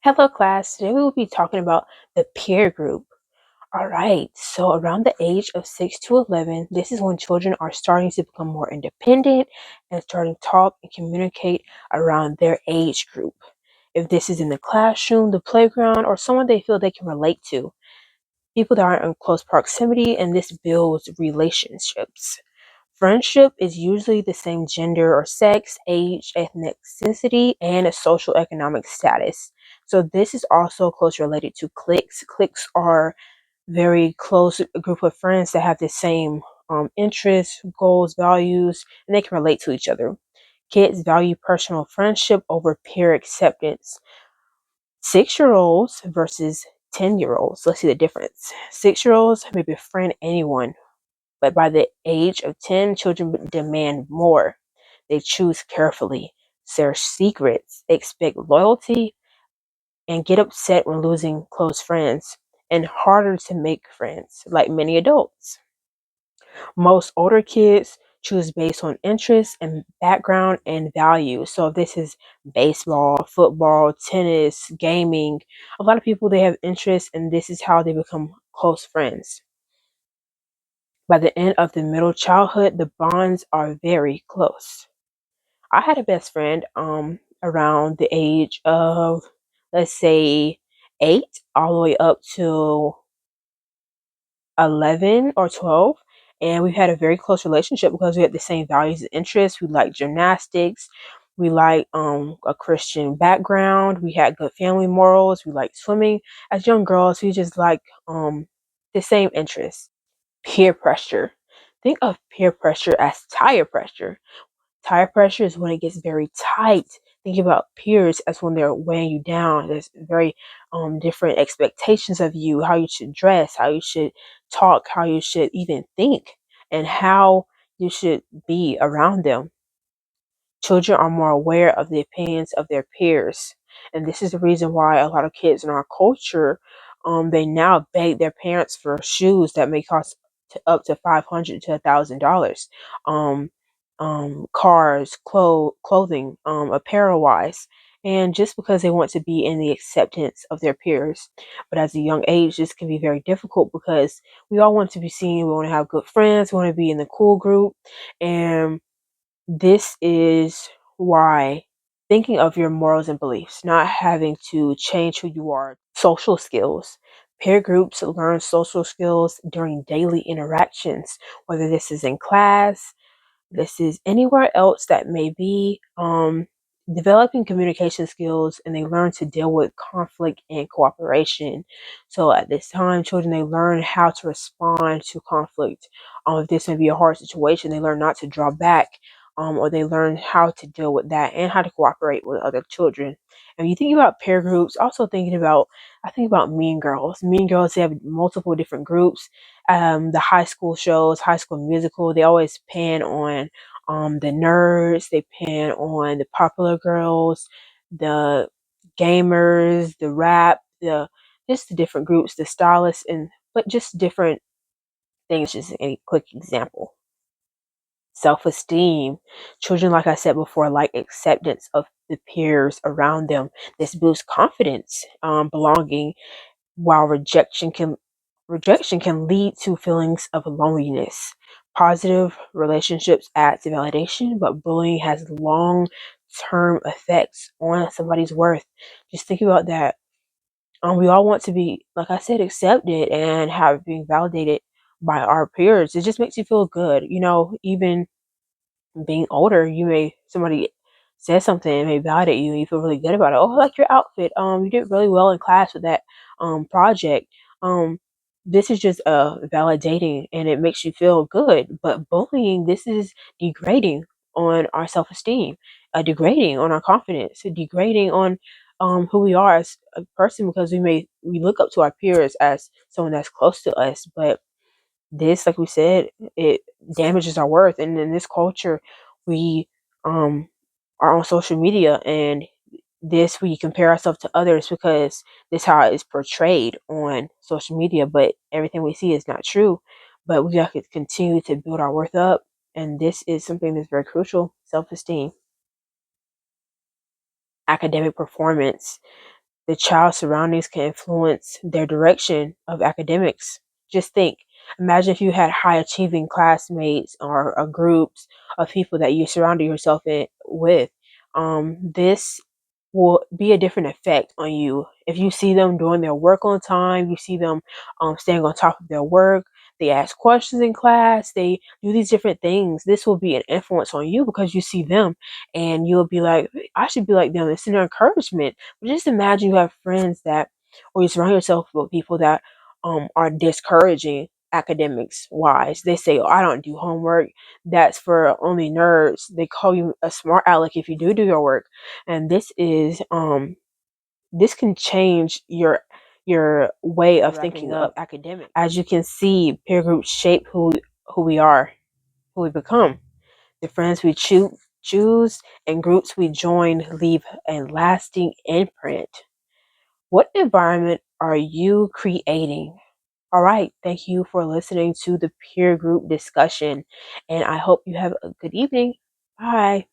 Hello, class. Today we will be talking about the peer group. All right, so around the age of 6 to 11, this is when children are starting to become more independent and starting to talk and communicate around their age group. If this is in the classroom, the playground, or someone they feel they can relate to, people that are in close proximity, and this builds relationships. Friendship is usually the same gender or sex, age, ethnicity, and a social economic status. So this is also closely related to cliques. Cliques are very close group of friends that have the same interests, goals, values, and they can relate to each other. Kids value personal friendship over peer acceptance. 6 year olds versus 10-year olds. Let's see the difference. 6 year olds may befriend anyone, but by the age of 10, children demand more. They choose carefully, share secrets, expect loyalty, and get upset when losing close friends, and harder to make friends, like many adults. Most older kids choose based on interests and background and values. So if this is baseball, football, tennis, gaming, a lot of people they have interests and this is how they become close friends. By the end of the middle childhood, the bonds are very close. I had a best friend around the age of, let's say, 8 all the way up to 11 or 12, and we've had a very close relationship because we had the same values and interests. We like gymnastics, we like a Christian background, we had good family morals, we like swimming. As young girls, we just like the same interests. Peer pressure. Think of peer pressure as tire pressure. Tire pressure is when it gets very tight. Think about peers as when they're weighing you down. There's very different expectations of you, how you should dress, how you should talk, how you should even think, and how you should be around them. Children are more aware of the opinions of their peers, and this is the reason why a lot of kids in our culture, they now beg their parents for shoes that may cost up to $500 to $1,000, um, cars, clothing, apparel wise, and just because they want to be in the acceptance of their peers. But as a young age, this can be very difficult because we all want to be seen. We want to have good friends. We want to be in the cool group, and this is why thinking of your morals and beliefs, not having to change who you are. Social skills. Peer groups learn social skills during daily interactions, whether this is in class, this is anywhere else that may be developing communication skills, and they learn to deal with conflict and cooperation. So at this time, children they learn how to respond to conflict. If this may be a hard situation, they learn not to draw back, or they learn how to deal with that and how to cooperate with other children. And you think about peer groups, also thinking about I think about Mean Girls. Mean Girls they have multiple different groups. The high school shows, High School Musical, they always pan on the nerds, they pan on the popular girls, the gamers, the rap, the just the different groups, the stylists, and but just different things. Just a quick example. Self-esteem. Children, like I said before, like acceptance of the peers around them. This boosts confidence, belonging, while rejection can lead to feelings of loneliness. Positive relationships add to validation, but bullying has long-term effects on somebody's worth. Just think about that. We all want to be, like I said, accepted and have being validated by our peers. It just makes you feel good. Even being older, you may somebody says something and may validate you and you feel really good about it. Oh, I like your outfit. You did really well in class with that project. Um this is just validating and it makes you feel good. But bullying, this is degrading on our self-esteem, degrading on our confidence, degrading on who we are as a person because we look up to our peers as someone that's close to us, but this, like we said, it damages our worth. And in this culture, we um are on social media, and this we compare ourselves to others because this how it is portrayed on social media. But everything we see is not true. But we have to continue to build our worth up, and this is something that's very crucial. Self esteem, academic performance. The child's surroundings can influence their direction of academics. Just think, imagine if you had high achieving classmates or groups of people that you surrounded yourself with. This will be a different effect on you. If you see them doing their work on time, you see them staying on top of their work, they ask questions in class, they do these different things. This will be an influence on you because you see them and you'll be like, I should be like them. It's an encouragement. But just imagine you have friends that, or you surround yourself with people that are discouraging academics wise. They say, oh, I don't do homework. That's for only nerds. They call you a smart aleck if you do your work. And this can change your way of thinking of academics. As you can see, peer groups shape who we are, who we become. The friends we choose and groups we join leave a lasting imprint. What environment are you creating? All right, thank you for listening to the peer group discussion, and I hope you have a good evening. Bye.